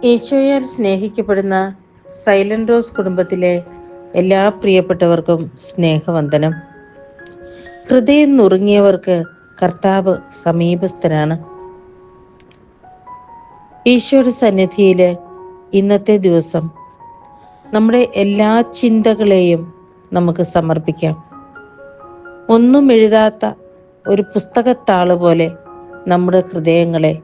ഈശോയാൽ സ്നേഹിക്കപ്പെടുന്ന silent rose കുടുംബത്തിലെ എല്ലാ പ്രിയപ്പെട്ടവർക്കും സ്നേഹവന്ദനം. ഹൃദയം നുറുങ്ങിയവർക്ക് കർത്താവ് സമീപസ്ഥനാണ്. ഈശോയുടെ സന്നിധിയിൽ ഇന്നത്തെ ദിവസം നമ്മുടെ എല്ലാ ചിന്തകളെയും നമുക്ക് സമർപ്പിക്കാം. ഒന്നും എഴുതാത്ത ഒരു പുസ്തകത്താള് പോലെ നമ്മുടെ ഹൃദയങ്ങളെ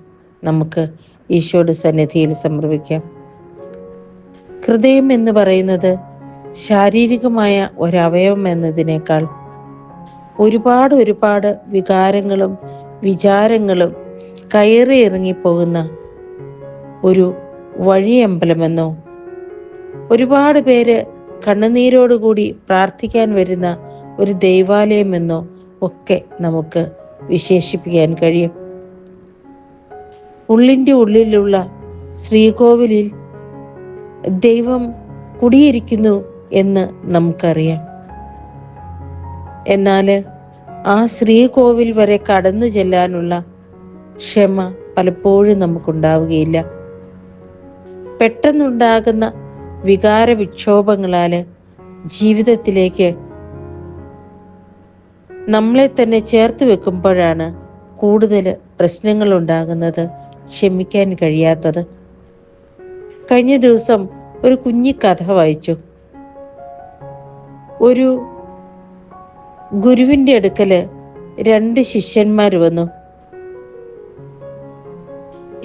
നമുക്ക് ഈശോയുടെ സന്നിധിയിൽ സമർപ്പിക്കാം. ഹൃദയം എന്ന് പറയുന്നത് ശാരീരികമായ ഒരവയവം എന്നതിനേക്കാൾ ഒരുപാട് വികാരങ്ങളും വിചാരങ്ങളും കയറി ഇറങ്ങിപ്പോകുന്ന ഒരു വഴിയമ്പലമെന്നോ ഒരുപാട് പേര് കണ്ണുനീരോടുകൂടി പ്രാർത്ഥിക്കാൻ വരുന്ന ഒരു ദൈവാലയമെന്നോ ഒക്കെ നമുക്ക് വിശേഷിപ്പിക്കാൻ കഴിയും. ഉള്ളിൻ്റെ ഉള്ളിലുള്ള ശ്രീകോവിലിൽ ദൈവം കുടിയിരിക്കുന്നു എന്ന് നമുക്കറിയാം. എന്നാൽ ആ ശ്രീകോവിൽ വരെ കടന്നു ചെല്ലാനുള്ള ക്ഷമ പലപ്പോഴും നമുക്കുണ്ടാവുകയില്ല. പെട്ടെന്നുണ്ടാകുന്ന വികാര വിക്ഷോഭങ്ങളാൽ ജീവിതത്തിലേക്ക് നമ്മളെ തന്നെ ചേർത്ത് വെക്കുമ്പോഴാണ് കൂടുതൽ പ്രശ്നങ്ങൾ ഉണ്ടാകുന്നത്, ക്ഷമിക്കാൻ കഴിയാത്തത്. കഴിഞ്ഞ ദിവസം ഒരു കുഞ്ഞി കഥ വായിച്ചു. ഒരു ഗുരുവിൻ്റെ അടുക്കല് 2 ശിഷ്യന്മാർ വന്നു.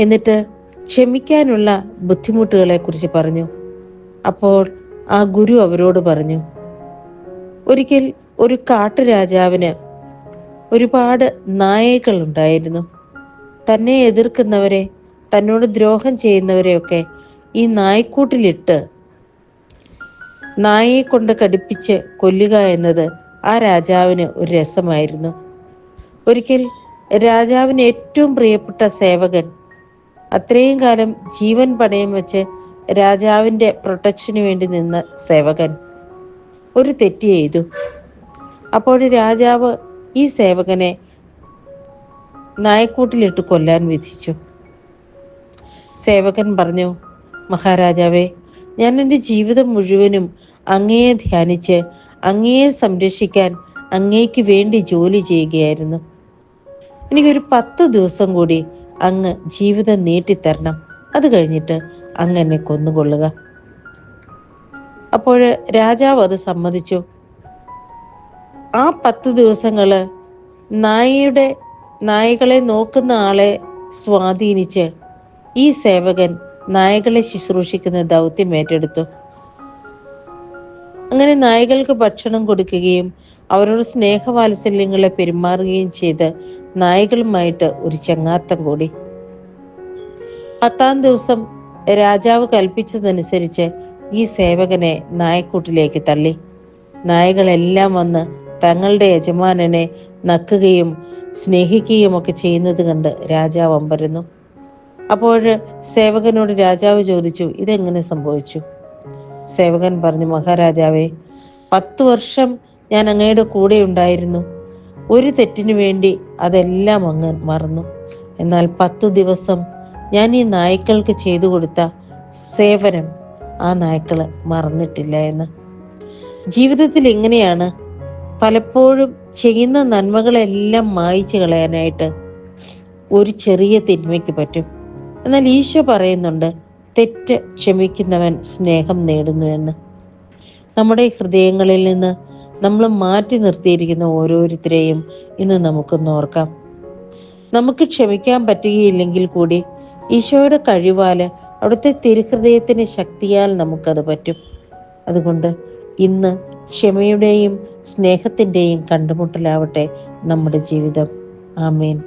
എന്നിട്ട് ക്ഷമിക്കാനുള്ള ബുദ്ധിമുട്ടുകളെ കുറിച്ച് പറഞ്ഞു. അപ്പോൾ ആ ഗുരു അവരോട് പറഞ്ഞു, ഒരിക്കൽ ഒരു കാട്ടുരാജാവിന് ഒരുപാട് നായകൾ ഉണ്ടായിരുന്നു. തന്നെ എതിർക്കുന്നവരെ, തന്നോട് ദ്രോഹം ചെയ്യുന്നവരെയൊക്കെ ഈ നായ്ക്കൂട്ടിലിട്ട് നായയെ കൊണ്ട് കടിപ്പിച്ച് കൊല്ലുക എന്നത് ആ രാജാവിന് ഒരു രസമായിരുന്നു. ഒരിക്കൽ രാജാവിന് ഏറ്റവും പ്രിയപ്പെട്ട സേവകൻ, അത്രയും കാലം ജീവൻ പണയം വെച്ച് രാജാവിൻ്റെ പ്രൊട്ടക്ഷന് വേണ്ടി നിന്ന സേവകൻ ഒരു തെറ്റ് ചെയ്തു. അപ്പോൾ രാജാവ് ഈ സേവകനെ നായക്കൂട്ടിലിട്ട് കൊല്ലാൻ വിധിച്ചു. സേവകൻ പറഞ്ഞു, മഹാരാജാവേ, ഞാൻ എൻ്റെ ജീവിതം മുഴുവനും അങ്ങയെ ധ്യാനിച്ച് അങ്ങയെ സംരക്ഷിക്കാൻ അങ്ങേക്ക് വേണ്ടി ജോലി ചെയ്യുകയായിരുന്നു. എനിക്കൊരു 10 ദിവസം കൂടി അങ്ങ് ജീവിതം നീട്ടിത്തരണം. അത് കഴിഞ്ഞിട്ട് അങ്ങ് എന്നെ കൊന്നുകൊള്ളുക. അപ്പോൾ രാജാവ് അത് സമ്മതിച്ചു. ആ 10 ദിവസങ്ങള് നായകളെ നോക്കുന്ന ആളെ സ്വാധീനിച്ച് ഈ സേവകൻ നായകളെ ശുശ്രൂഷിക്കുന്ന ദൗത്യം ഏറ്റെടുത്തു. അങ്ങനെ നായകൾക്ക് ഭക്ഷണം കൊടുക്കുകയും അവരോട് സ്നേഹവാത്സല്യങ്ങളെ പെരുമാറുകയും ചെയ്ത് നായകളുമായിട്ട് ഒരു ചങ്ങാത്തം കൂടി. 10-ാം ദിവസം രാജാവ് കൽപ്പിച്ചതനുസരിച്ച് ഈ സേവകനെ നായക്കൂട്ടിലേക്ക് തള്ളി. നായകളെല്ലാം വന്ന് തങ്ങളുടെ യജമാനനെ നക്കുകയും സ്നേഹിക്കുകയും ഒക്കെ ചെയ്യുന്നത് കണ്ട് രാജാവ് അമ്പരന്നു. അപ്പോൾ സേവകനോട് രാജാവ് ചോദിച്ചു, ഇതെങ്ങനെ സംഭവിച്ചു? സേവകൻ പറഞ്ഞു, മഹാരാജാവേ, 10 വർഷം ഞാൻ അങ്ങയുടെ കൂടെ ഉണ്ടായിരുന്നു. ഒരു തെറ്റിനു വേണ്ടി അതെല്ലാം അങ്ങ് മറന്നു. എന്നാൽ 10 ദിവസം ഞാൻ ഈ നായ്ക്കൾക്ക് ചെയ്തു കൊടുത്ത സേവനം ആ നായ്ക്കൾ മറന്നിട്ടില്ല എന്ന്. ജീവിതത്തിൽ ഇങ്ങനെയാണ്. പലപ്പോഴും ചെയ്യുന്ന നന്മകളെല്ലാം മായ്ച്ചു കളയാനായിട്ട് ഒരു ചെറിയ തിന്മയ്ക്ക് പറ്റും. എന്നാൽ ഈശോ പറയുന്നുണ്ട്, തെറ്റ് ക്ഷമിക്കുന്നവൻ സ്നേഹം നേടുന്നു എന്ന്. നമ്മുടെ ഹൃദയങ്ങളിൽ നിന്ന് നമ്മൾ മാറ്റി നിർത്തിയിരിക്കുന്ന ഓരോരുത്തരെയും ഇന്ന് നമുക്കൊന്ന് ഓർക്കാം. നമുക്ക് ക്ഷമിക്കാൻ പറ്റുകയില്ലെങ്കിൽ കൂടി ഈശോയുടെ കഴിവാല്, അവിടുത്തെ തിരുഹൃദയത്തിന് ശക്തിയാൽ നമുക്കത് പറ്റും. അതുകൊണ്ട് ഇന്ന് ക്ഷമയുടെയും സ്നേഹത്തിൻ്റെയും കണ്ടുമുട്ടലാവട്ടെ നമ്മുടെ ജീവിതം. ആമേൻ.